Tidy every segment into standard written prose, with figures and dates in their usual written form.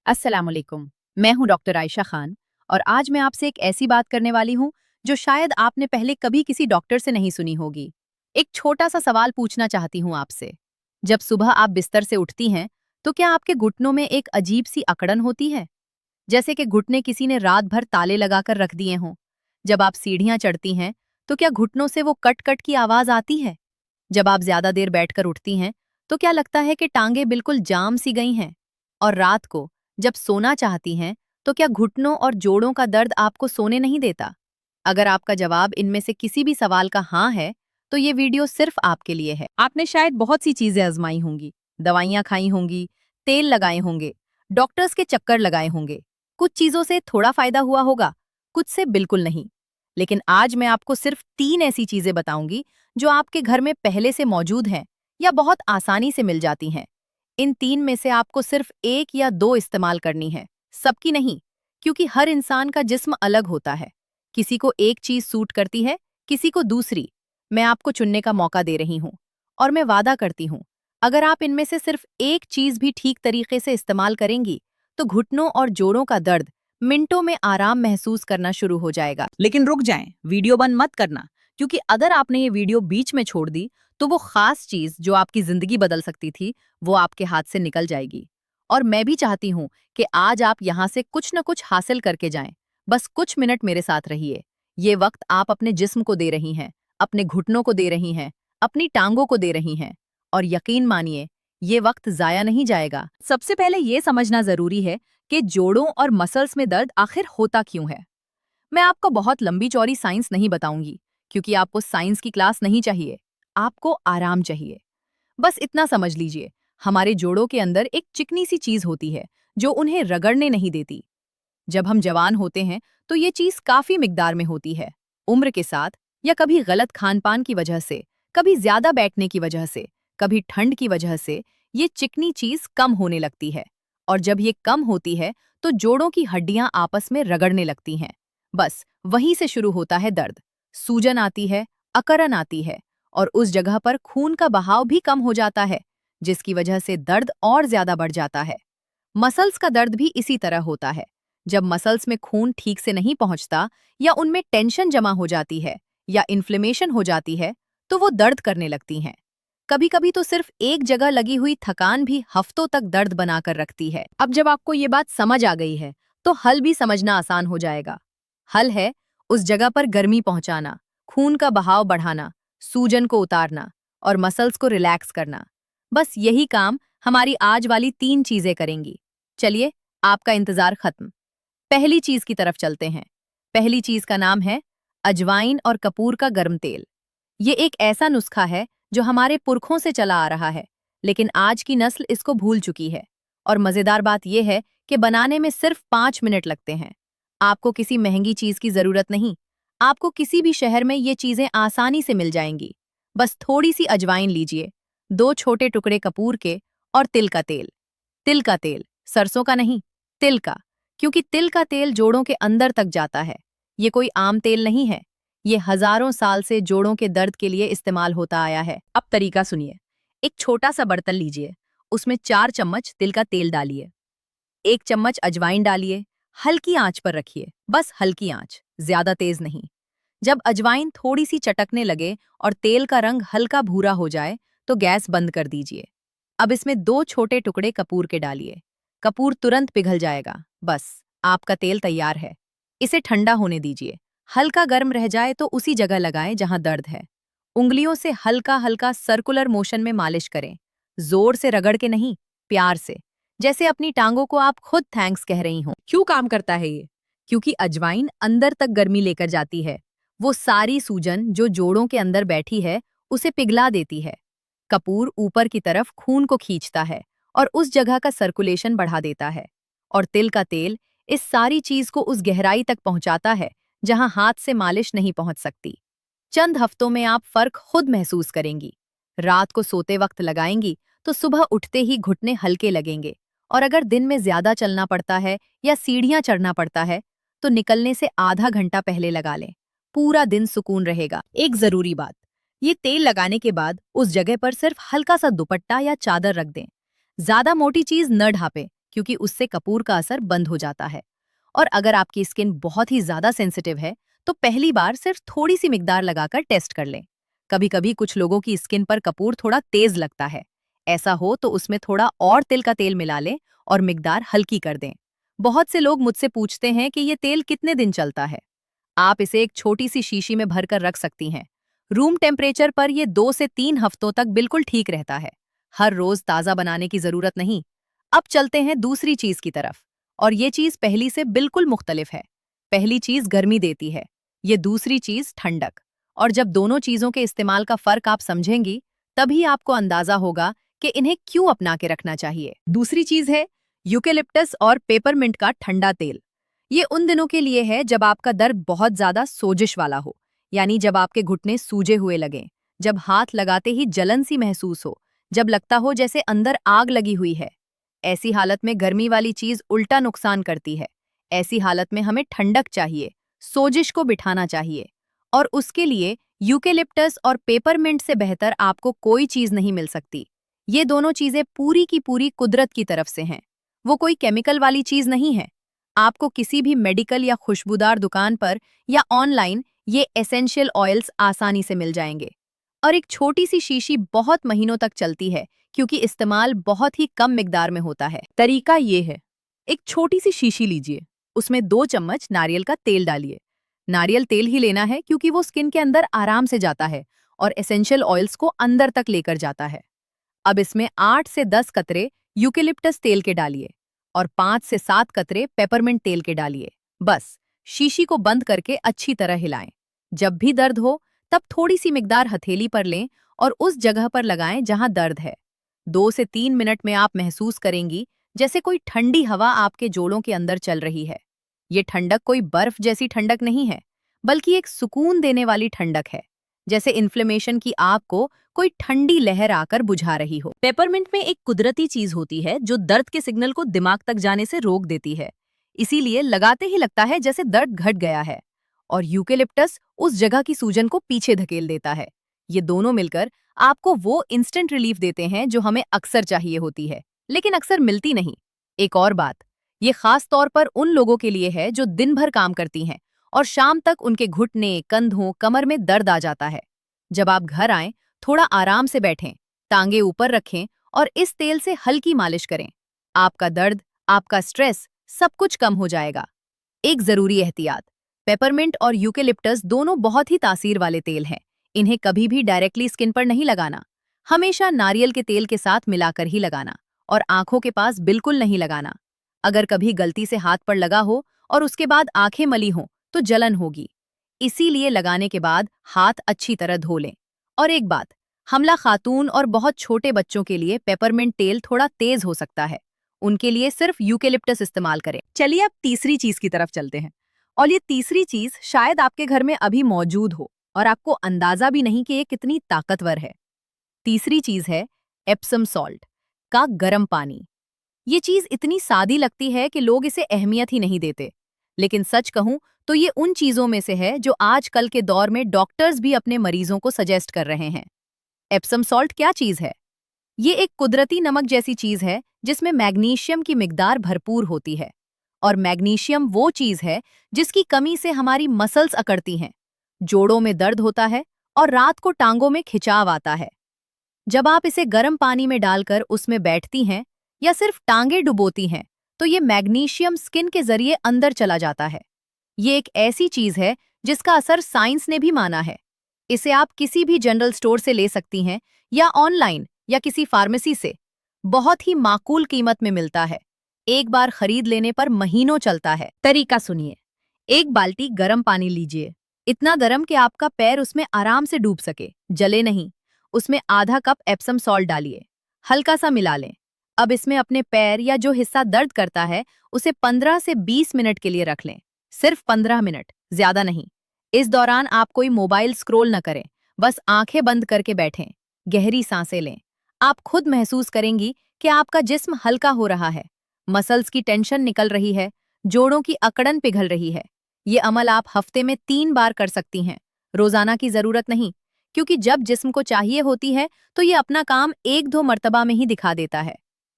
अस्सलाम वालेकुम। मैं हूं डॉक्टर आयशा खान और आज मैं आपसे एक ऐसी बात करने वाली हूं जो शायद आपने पहले कभी किसी डॉक्टर से नहीं सुनी होगी। एक छोटा सा सवाल पूछना चाहती हूं आपसे। जब सुबह आप बिस्तर से उठती हैं तो क्या आपके घुटनों में एक अजीब सी अकड़न होती है, जैसे कि घुटने किसी ने रात भर ताले लगाकर रख दिए हों? जब आप सीढ़ियां चढ़ती हैं तो क्या घुटनों से वो कट कट की आवाज आती है? जब आप ज्यादा देर बैठकर उठती हैं तो क्या लगता है कि टांगे बिल्कुल जाम सी गई हैं? और रात को जब सोना चाहती हैं तो क्या घुटनों और जोड़ों का दर्द आपको सोने नहीं देता? अगर आपका जवाब इनमें से किसी भी सवाल का हाँ है तो ये वीडियो सिर्फ आपके लिए है। आपने शायद बहुत सी चीजें आजमाई होंगी, दवाइयां खाई होंगी, तेल लगाए होंगे, डॉक्टर्स के चक्कर लगाए होंगे। कुछ चीजों से थोड़ा फायदा हुआ होगा, कुछ से बिल्कुल नहीं। लेकिन आज मैं आपको सिर्फ 3 ऐसी चीजें बताऊंगी जो आपके घर में पहले से मौजूद हैं या बहुत आसानी से मिल जाती हैं। इन 3 में से आपको सिर्फ 1 या 2 इस्तेमाल करनी है, सबकी नहीं, क्योंकि हर इंसान का जिस्म अलग होता है। किसी को एक चीज सूट करती है, किसी को दूसरी। मैं आपको चुनने का मौका दे रही हूं और मैं वादा करती हूं, अगर आप इनमें से सिर्फ एक चीज भी ठीक तरीके से इस्तेमाल करेंगी तो घुटनों और जोड़ों का दर्द मिनटों में आराम महसूस करना शुरू हो जाएगा। लेकिन रुक जाएं, वीडियो बंद मत करना, क्योंकि अगर आपने ये वीडियो बीच में छोड़ दी तो वो खास चीज जो आपकी जिंदगी बदल सकती थी वो आपके हाथ से निकल जाएगी। और मैं भी चाहती हूं कि आज आप यहाँ से कुछ न कुछ हासिल करके जाएं। बस कुछ मिनट मेरे साथ रहिए। ये वक्त आप अपने जिस्म को दे रही हैं, अपने घुटनों को दे रही हैं, अपनी टांगों को दे रही हैं। और यकीन मानिए, ये वक्त जाया नहीं जाएगा। सबसे पहले ये समझना जरूरी है कि जोड़ों और मसल्स में दर्द आखिर होता क्यों है। मैं आपको बहुत लंबी चौड़ी साइंस नहीं बताऊंगी, क्योंकि आपको साइंस की क्लास नहीं चाहिए, आपको आराम चाहिए। बस इतना समझ लीजिए, हमारे जोड़ों के अंदर एक चिकनी सी चीज होती है जो उन्हें रगड़ने नहीं देती। जब हम जवान होते हैं तो ये चीज काफी मिकदार में होती है। उम्र के साथ या कभी गलत खान पान की वजह से, कभी ज्यादा बैठने की वजह से, कभी ठंड की वजह से ये चिकनी चीज कम होने लगती है। और जब ये कम होती है तो जोड़ों की हड्डियां आपस में रगड़ने लगती हैं। बस वहीं से शुरू होता है दर्द। सूजन आती है, अकड़न आती है, और उस जगह पर खून का बहाव भी कम हो जाता है, जिसकी वजह से दर्द और ज्यादा बढ़ जाता है। मसल्स का दर्द भी इसी तरह होता है। जब मसल्स में खून ठीक से नहीं पहुंचता, या उनमें टेंशन जमा हो जाती है, या इन्फ्लेमेशन हो जाती है, तो वो दर्द करने लगती हैं। कभी कभी तो सिर्फ एक जगह लगी हुई थकान भी हफ्तों तक दर्द बनाकर रखती है। अब जब आपको ये बात समझ आ गई है तो हल भी समझना आसान हो जाएगा। हल है उस जगह पर गर्मी पहुंचाना, खून का बहाव बढ़ाना, सूजन को उतारना और मसल्स को रिलैक्स करना। बस यही काम हमारी आज वाली 3 चीजें करेंगी। चलिए, आपका इंतजार खत्म। पहली चीज की तरफ चलते हैं। पहली चीज का नाम है अजवाइन और कपूर का गर्म तेल। ये एक ऐसा नुस्खा है जो हमारे पुरखों से चला आ रहा है, लेकिन आज की नस्ल इसको भूल चुकी है। और मजेदार बात यह है कि बनाने में सिर्फ 5 मिनट लगते हैं। आपको किसी महंगी चीज की जरूरत नहीं। आपको किसी भी शहर में ये चीजें आसानी से मिल जाएंगी। बस थोड़ी सी अजवाइन लीजिए, 2 छोटे टुकड़े कपूर के, और तिल का तेल। तिल का तेल, सरसों का नहीं, तिल का। क्योंकि तिल का तेल जोड़ों के अंदर तक जाता है। ये कोई आम तेल नहीं है। ये हजारों साल से जोड़ों के दर्द के लिए इस्तेमाल होता आया है। अब तरीका सुनिए। एक छोटा सा बर्तन लीजिए, उसमें 4 चम्मच तिल का तेल डालिए, 1 चम्मच अजवाइन डालिए, हल्की आंच पर रखिए, बस हल्की आंच, ज्यादा तेज नहीं। जब अजवाइन थोड़ी सी चटकने लगे और तेल का रंग हल्का भूरा हो जाए तो गैस बंद कर दीजिए। अब इसमें 2 छोटे टुकड़े कपूर के डालिए। कपूर तुरंत पिघल जाएगा। बस, आपका तेल तैयार है। इसे ठंडा होने दीजिए। हल्का गर्म रह जाए तो उसी जगह लगाएं जहां दर्द है। उंगलियों से हल्का हल्का सर्कुलर मोशन में मालिश करें। जोर से रगड़ के नहीं, प्यार से, जैसे अपनी टांगों को आप खुद थैंक्स कह रही हो। क्यों काम करता है ये? क्योंकि अजवाइन अंदर तक गर्मी लेकर जाती है। वो सारी सूजन जो जोड़ों के अंदर बैठी है उसे पिघला देती है। कपूर ऊपर की तरफ खून को खींचता है और उस जगह का सर्कुलेशन बढ़ा देता है। और तिल का तेल इस सारी चीज को उस गहराई तक पहुंचाता है जहां हाथ से मालिश नहीं पहुंच सकती। चंद हफ्तों में आप फर्क खुद महसूस करेंगी। रात को सोते वक्त लगाएंगी तो सुबह उठते ही घुटने हल्के लगेंगे। और अगर दिन में ज्यादा चलना पड़ता है या सीढ़ियां चढ़ना पड़ता है तो निकलने से आधा घंटा पहले लगा लें। पूरा दिन सुकून रहेगा। एक जरूरी बात, ये तेल लगाने के बाद उस जगह पर सिर्फ हल्का सा दुपट्टा या चादर रख दें। ज्यादा मोटी चीज न ढापें, क्योंकि उससे कपूर का असर बंद हो जाता है। और अगर आपकी स्किन बहुत ही ज्यादा सेंसिटिव है तो पहली बार सिर्फ थोड़ी सी मिकदार लगाकर टेस्ट कर लें। कभी कभी कुछ लोगों की स्किन पर कपूर थोड़ा तेज लगता है। ऐसा हो तो उसमें थोड़ा और तिल का तेल मिला लें और मिकदार हल्की कर दें। बहुत से लोग मुझसे पूछते हैं कि ये तेल कितने दिन चलता है। आप इसे एक छोटी सी शीशी में भरकर रख सकती हैं। रूम टेम्परेचर पर ये 2 से 3 हफ्तों तक बिल्कुल ठीक रहता है। हर रोज ताज़ा बनाने की जरूरत नहीं। अब चलते हैं दूसरी चीज की तरफ। और ये चीज पहली से बिल्कुल मुख्तलिफ है। पहली चीज गर्मी देती है, ये दूसरी चीज ठंडक। और जब दोनों चीजों के इस्तेमाल का फर्क आप समझेंगी, तभी आपको अंदाजा होगा कि इन्हें क्यों अपना के रखना चाहिए। दूसरी चीज है यूकेलिप्टस और पेपरमिंट का ठंडा तेल। ये उन दिनों के लिए है जब आपका दर्द बहुत ज्यादा सोजिश वाला हो, यानी जब आपके घुटने सूजे हुए लगें, जब हाथ लगाते ही जलन सी महसूस हो, जब लगता हो जैसे अंदर आग लगी हुई है। ऐसी हालत में गर्मी वाली चीज उल्टा नुकसान करती है। ऐसी हालत में हमें ठंडक चाहिए, सोजिश को बिठाना चाहिए। और उसके लिए यूकेलिप्टस और पेपरमिंट से बेहतर आपको कोई चीज नहीं मिल सकती। ये दोनों चीजें पूरी की पूरी कुदरत की तरफ से हैं। वो कोई केमिकल वाली चीज नहीं है। आपको किसी भी मेडिकल या खुशबूदार दुकान पर या ऑनलाइन ये एसेंशियल ऑयल्स आसानी से मिल जाएंगे। और एक छोटी सी शीशी बहुत महीनों तक चलती है, क्योंकि इस्तेमाल बहुत ही कम मिकदार में होता है। तरीका ये है, एक छोटी सी शीशी लीजिए, उसमें 2 चम्मच नारियल का तेल डालिए। नारियल तेल ही लेना है क्योंकि वो स्किन के अंदर आराम से जाता है और एसेंशियल ऑयल्स को अंदर तक लेकर जाता है। अब इसमें 8 से 10 कतरे यूकेलिप्टस तेल के डालिए और 5 से 7 कतरे पेपरमिंट तेल के डालिए। बस शीशी को बंद करके अच्छी तरह हिलाएं। जब भी दर्द हो तब थोड़ी सी मिकदार हथेली पर लें और उस जगह पर लगाएं जहां दर्द है। 2 से 3 मिनट में आप महसूस करेंगी जैसे कोई ठंडी हवा आपके जोड़ों के अंदर चल रही है। ये ठंडक कोई बर्फ जैसी ठंडक नहीं है, बल्कि एक सुकून देने वाली ठंडक है, जैसे इन्फ्लेमेशन की आग को कोई ठंडी लहर आकर बुझा रही हो। पेपरमिंट में एक कुदरती चीज होती है जो दर्द के सिग्नल को दिमाग तक जाने से रोक देती है। इसीलिए लगाते ही लगता है जैसे दर्द घट गया है। और यूकेलिप्टस उस जगह की सूजन को पीछे धकेल देता है। ये दोनों मिलकर आपको वो इंस्टेंट रिलीफ देते हैं जो हमें अक्सर चाहिए होती है, लेकिन अक्सर मिलती नहीं। एक और बात, ये खास तौर पर उन लोगों के लिए है जो दिन भर काम करती हैं और शाम तक उनके घुटने, कंधों, कमर में दर्द आ जाता है। जब आप घर आएं, थोड़ा आराम से बैठें, टांगे ऊपर रखें और इस तेल से हल्की मालिश करें। आपका दर्द, आपका स्ट्रेस, सब कुछ कम हो जाएगा। एक जरूरी एहतियात, पेपरमिंट और यूकेलिप्टस दोनों बहुत ही तासीर वाले तेल हैं। इन्हें कभी भी डायरेक्टली स्किन पर नहीं लगाना। हमेशा नारियल के तेल के साथ मिलाकर ही लगाना और आंखों के पास बिल्कुल नहीं लगाना। अगर कभी गलती से हाथ पर लगा हो और उसके बाद आंखें मली हों तो जलन होगी। इसीलिए लगाने के बाद हाथ अच्छी तरह धो लें। और एक बात, हमला खातून और बहुत छोटे बच्चों के लिए पेपरमिंट तेल थोड़ा तेज हो सकता है। उनके लिए सिर्फ यूकेलिप्टस इस्तेमाल करें। चलिए अब तीसरी चीज की तरफ चलते हैं। और ये तीसरी चीज शायद आपके घर में अभी मौजूद हो और आपको अंदाजा भी नहीं कि ये कितनी ताकतवर है। तीसरी चीज है एप्सम सॉल्ट का गर्म पानी। ये चीज इतनी सादी लगती है कि लोग इसे अहमियत ही नहीं देते, लेकिन सच कहूं तो ये उन चीजों में से है जो आजकल के दौर में डॉक्टर्स भी अपने मरीजों को सजेस्ट कर रहे हैं। एप्सम सॉल्ट क्या चीज है? ये एक कुदरती नमक जैसी चीज है जिसमें मैग्नीशियम की मिकदार भरपूर होती है। और मैग्नीशियम वो चीज है जिसकी कमी से हमारी मसल्स अकड़ती हैं, जोड़ों में दर्द होता है और रात को टांगों में खिंचाव आता है। जब आप इसे गर्म पानी में डालकर उसमें बैठती हैं या सिर्फ टांगे डुबोती हैं, तो ये मैग्नीशियम स्किन के जरिए अंदर चला जाता है। ये एक ऐसी चीज है जिसका असर साइंस ने भी माना है। इसे आप किसी भी जनरल स्टोर से ले सकती हैं या ऑनलाइन या किसी फार्मेसी से। बहुत ही माकूल कीमत में मिलता है। एक बार खरीद लेने पर महीनों चलता है। तरीका सुनिए। एक बाल्टी गर्म पानी लीजिए, इतना गर्म कि आपका पैर उसमें आराम से डूब सके, जले नहीं। उसमें आधा कप एप्सम सॉल्ट डालिए, हल्का सा मिला लें। अब इसमें अपने पैर या जो हिस्सा दर्द करता है उसे 15 से 20 मिनट के लिए रख लें। सिर्फ 15 मिनट, ज्यादा नहीं। इस दौरान आप कोई मोबाइल स्क्रॉल न करें, बस आंखें बंद करके बैठें। गहरी सांसें लें। आप खुद महसूस करेंगी कि आपका जिस्म हल्का हो रहा है, मसल्स की टेंशन निकल रही है, जोड़ों की अकड़न पिघल रही है। ये अमल आप हफ्ते में 3 बार कर सकती हैं, रोजाना की जरूरत नहीं, क्योंकि जब जिस्म को चाहिए होती है तो ये अपना काम 1-2 मर्तबा में ही दिखा देता है।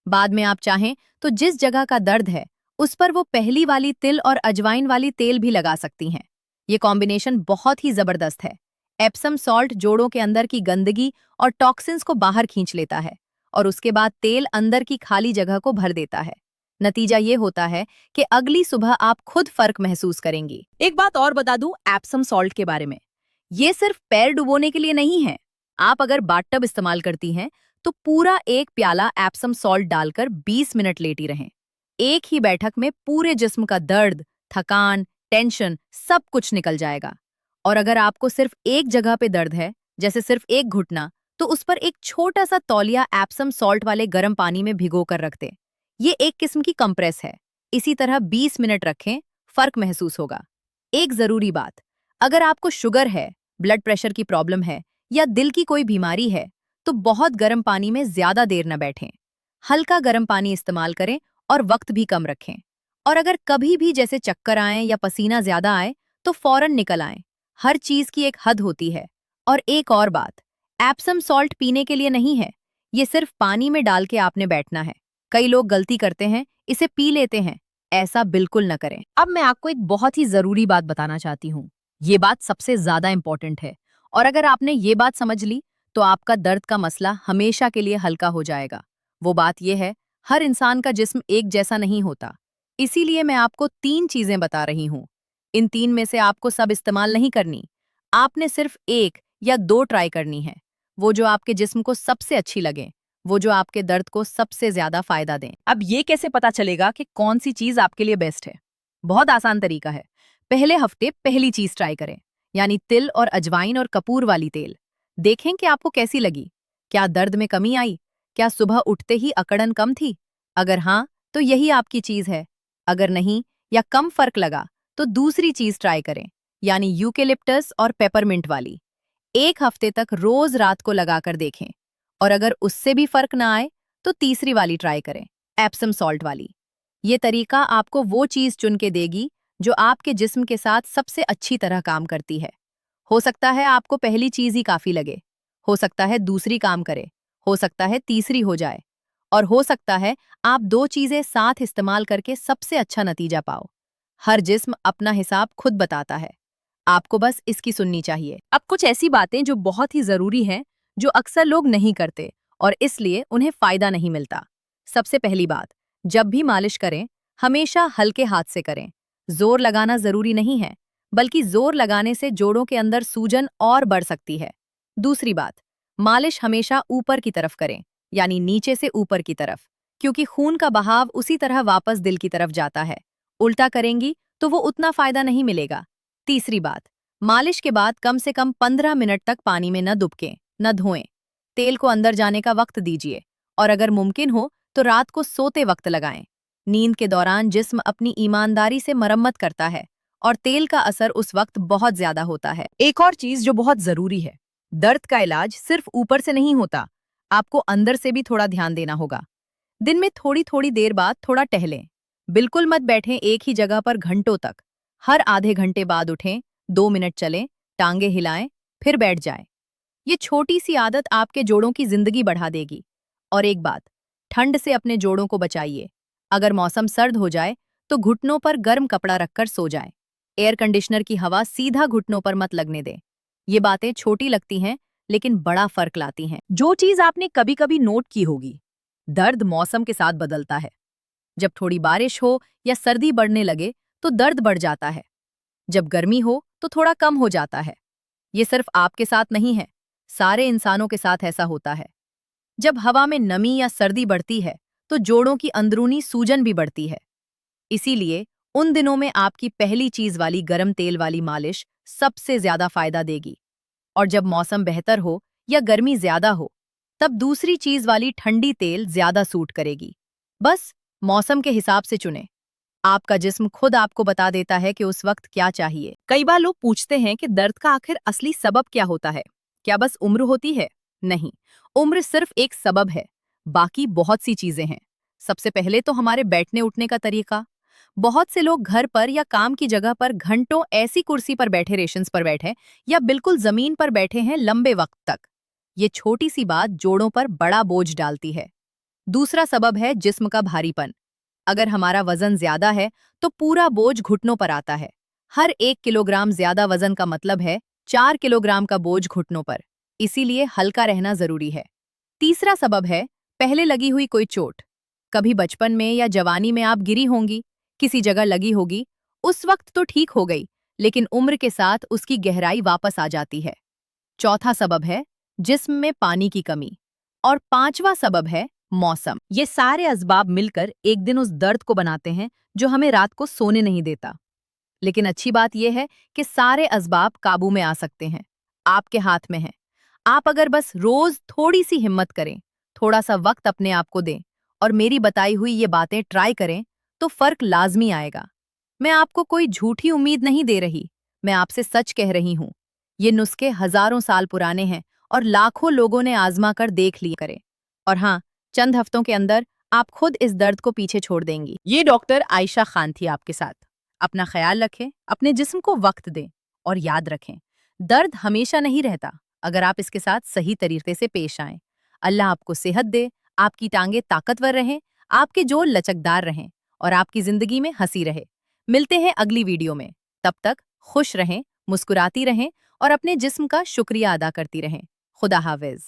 बाद में आप चाहें तो जिस जगह का दर्द है उस पर वो पहली वाली तिल और अजवाइन वाली तेल भी लगा सकती हैं। ये कॉम्बिनेशन बहुत ही जबरदस्त है। एप्सम सॉल्ट जोड़ों के अंदर की गंदगी और टॉक्सिन्स को बाहर खींच लेता है और उसके बाद तेल अंदर की खाली जगह को भर देता है। नतीजा ये होता है कि अगली सुबह आप खुद फर्क महसूस करेंगी। एक बात और बता दूं एप्सम सॉल्ट के बारे में, ये सिर्फ पैर डुबोने के लिए नहीं है। आप अगर बाथटब इस्तेमाल करती हैं तो पूरा एक प्याला एप्सम सॉल्ट डालकर 20 मिनट लेटी रहें। एक ही बैठक में पूरे जिस्म का दर्द, थकान, टेंशन सब कुछ निकल जाएगा। और अगर आपको सिर्फ एक जगह पे दर्द है, जैसे सिर्फ एक घुटना, तो उस पर एक छोटा सा तौलिया एप्सम सॉल्ट वाले गर्म पानी में भिगो कर रख दें। ये एक किस्म की कंप्रेस है। इसी तरह 20 मिनट रखें, फर्क महसूस होगा। एक जरूरी बात, अगर आपको शुगर है, ब्लड प्रेशर की प्रॉब्लम है या दिल की कोई बीमारी है, तो बहुत गर्म पानी में ज्यादा देर न बैठें। हल्का गर्म पानी इस्तेमाल करें और वक्त भी कम रखें। और अगर कभी भी जैसे चक्कर आए या पसीना ज्यादा आए तो फौरन निकल आएं। हर चीज की एक हद होती है। और एक और बात, एप्सम सॉल्ट पीने के लिए नहीं है, ये सिर्फ पानी में डाल के आपने बैठना है। कई लोग गलती करते हैं, इसे पी लेते हैं। ऐसा बिल्कुल न करें। अब मैं आपको एक बहुत ही जरूरी बात बताना चाहती हूँ। ये बात सबसे ज्यादा इंपॉर्टेंट है। और अगर आपने ये बात समझ ली तो आपका दर्द का मसला हमेशा के लिए हल्का हो जाएगा। वो बात यह है, हर इंसान का जिस्म एक जैसा नहीं होता। इसीलिए मैं आपको 3 चीजें बता रही हूँ। इन 3 में से आपको सब इस्तेमाल नहीं करनी। आपने सिर्फ 1 या 2 ट्राई करनी है। वो जो आपके जिस्म को सबसे अच्छी लगे, वो जो आपके दर्द को सबसे ज्यादा फायदा दें। अब ये कैसे पता चलेगा कि कौन सी चीज आपके लिए बेस्ट है? बहुत आसान तरीका है। पहले हफ्ते पहली चीज ट्राई करें, यानी तिल और अजवाइन और कपूर वाली तेल। देखें कि आपको कैसी लगी। क्या दर्द में कमी आई? क्या सुबह उठते ही अकड़न कम थी? अगर हाँ, तो यही आपकी चीज है। अगर नहीं या कम फर्क लगा तो दूसरी चीज ट्राई करें, यानी यूकेलिप्टस और पेपरमिंट वाली। 1 हफ्ते तक रोज रात को लगाकर देखें। और अगर उससे भी फर्क ना आए तो तीसरी वाली ट्राई करें, एप्सम सॉल्ट वाली। ये तरीका आपको वो चीज चुन के देगी जो आपके जिस्म के साथ सबसे अच्छी तरह काम करती है। हो सकता है आपको पहली चीज ही काफी लगे, हो सकता है दूसरी काम करे, हो सकता है तीसरी हो जाए, और हो सकता है आप 2 चीजें साथ इस्तेमाल करके सबसे अच्छा नतीजा पाओ। हर जिस्म अपना हिसाब खुद बताता है। आपको बस इसकी सुननी चाहिए। अब कुछ ऐसी बातें जो बहुत ही जरूरी हैं, जो अक्सर लोग नहीं करते और इसलिए उन्हें फायदा नहीं मिलता। सबसे पहली बात, जब भी मालिश करें, हमेशा हल्के हाथ से करें। जोर लगाना जरूरी नहीं है, बल्कि जोर लगाने से जोड़ों के अंदर सूजन और बढ़ सकती है। दूसरी बात, मालिश हमेशा ऊपर की तरफ करें, यानी नीचे से ऊपर की तरफ, क्योंकि खून का बहाव उसी तरह वापस दिल की तरफ जाता है। उल्टा करेंगी तो वो उतना फायदा नहीं मिलेगा। तीसरी बात, मालिश के बाद कम से कम 15 मिनट तक पानी में न डुबकें, न धोएं। तेल को अंदर जाने का वक्त दीजिए। और अगर मुमकिन हो तो रात को सोते वक्त लगाएं। नींद के दौरान जिस्म अपनी ईमानदारी से मरम्मत करता है और तेल का असर उस वक्त बहुत ज्यादा होता है। एक और चीज जो बहुत जरूरी है, दर्द का इलाज सिर्फ ऊपर से नहीं होता, आपको अंदर से भी थोड़ा ध्यान देना होगा। दिन में थोड़ी थोड़ी देर बाद थोड़ा टहलें। बिल्कुल मत बैठें एक ही जगह पर घंटों तक। हर आधे घंटे बाद उठें, 2 मिनट चलें, टांगे हिलाएं, फिर बैठ जाएं। ये छोटी सी आदत आपके जोड़ों की जिंदगी बढ़ा देगी। और एक बात, ठंड से अपने जोड़ों को बचाइए। अगर मौसम सर्द हो जाए तो घुटनों पर गर्म कपड़ा रखकर सो जाएं। एयर कंडीशनर की हवा सीधा घुटनों पर मत लगने दें। ये बातें छोटी लगती हैं, लेकिन बड़ा फर्क लाती हैं। जो चीज आपने कभी कभी नोट की होगी, दर्द मौसम के साथ बदलता है। जब थोड़ी बारिश हो या सर्दी बढ़ने लगे तो दर्द बढ़ जाता है। जब गर्मी हो तो थोड़ा कम हो जाता है। ये सिर्फ आपके साथ नहीं है, सारे इंसानों के साथ ऐसा होता है। जब हवा में नमी या सर्दी बढ़ती है तो जोड़ों की अंदरूनी सूजन भी बढ़ती है। इसीलिए उन दिनों में आपकी पहली चीज वाली गर्म तेल वाली मालिश सबसे ज्यादा फायदा देगी। और जब मौसम बेहतर हो या गर्मी ज्यादा हो, तब दूसरी चीज वाली ठंडी तेल ज्यादा सूट करेगी। बस मौसम के हिसाब से चुनें। आपका जिस्म खुद आपको बता देता है कि उस वक्त क्या चाहिए। कई बार लोग पूछते हैं कि दर्द का आखिर असली सबब क्या होता है? क्या बस उम्र होती है? नहीं, उम्र सिर्फ एक सबब है, बाकी बहुत सी चीजें हैं। सबसे पहले तो हमारे बैठने उठने का तरीका। बहुत से लोग घर पर या काम की जगह पर घंटों ऐसी कुर्सी पर बैठे, रेशंस पर बैठे या बिल्कुल जमीन पर बैठे हैं लंबे वक्त तक। ये छोटी सी बात जोड़ों पर बड़ा बोझ डालती है। दूसरा सबब है जिस्म का भारीपन। अगर हमारा वजन ज्यादा है तो पूरा बोझ घुटनों पर आता है। हर 1 किलोग्राम ज्यादा वजन का मतलब है 4 किलोग्राम का बोझ घुटनों पर। इसीलिए हल्का रहना जरूरी है। तीसरा सबब है पहले लगी हुई कोई चोट। कभी बचपन में या जवानी में आप गिरी होंगी, किसी जगह लगी होगी। उस वक्त तो ठीक हो गई, लेकिन उम्र के साथ उसकी गहराई वापस आ जाती है। चौथा सबब है जिस्म में पानी की कमी। और पांचवा सबब है मौसम। ये सारे असबाब मिलकर एक दिन उस दर्द को बनाते हैं जो हमें रात को सोने नहीं देता। लेकिन अच्छी बात यह है कि सारे असबाब काबू में आ सकते हैं। आपके हाथ में है। आप अगर बस रोज थोड़ी सी हिम्मत करें, थोड़ा सा वक्त अपने आप को दें और मेरी बताई हुई ये बातें ट्राई करें, तो फर्क लाजमी आएगा। मैं आपको कोई झूठी उम्मीद नहीं दे रही, मैं आपसे सच कह रही हूँ। ये नुस्खे हजारों साल पुराने हैं और लाखों लोगों ने आजमा कर देख लिए करें। और हाँ, चंद हफ्तों के अंदर आप खुद इस दर्द को पीछे छोड़ देंगी। ये डॉक्टर आयशा खान थी आपके साथ। अपना ख्याल रखें, अपने जिस्म को वक्त दें और याद रखें, दर्द हमेशा नहीं रहता अगर आप इसके साथ सही तरीके से पेश आएं। अल्लाह आपको सेहत दे, आपकी टांगे ताकतवर रहें, आपके जोड़ लचकदार रहें और आपकी जिंदगी में हंसी रहे। मिलते हैं अगली वीडियो में। तब तक खुश रहें, मुस्कुराती रहें और अपने जिस्म का शुक्रिया अदा करती रहें। खुदा हाफिज।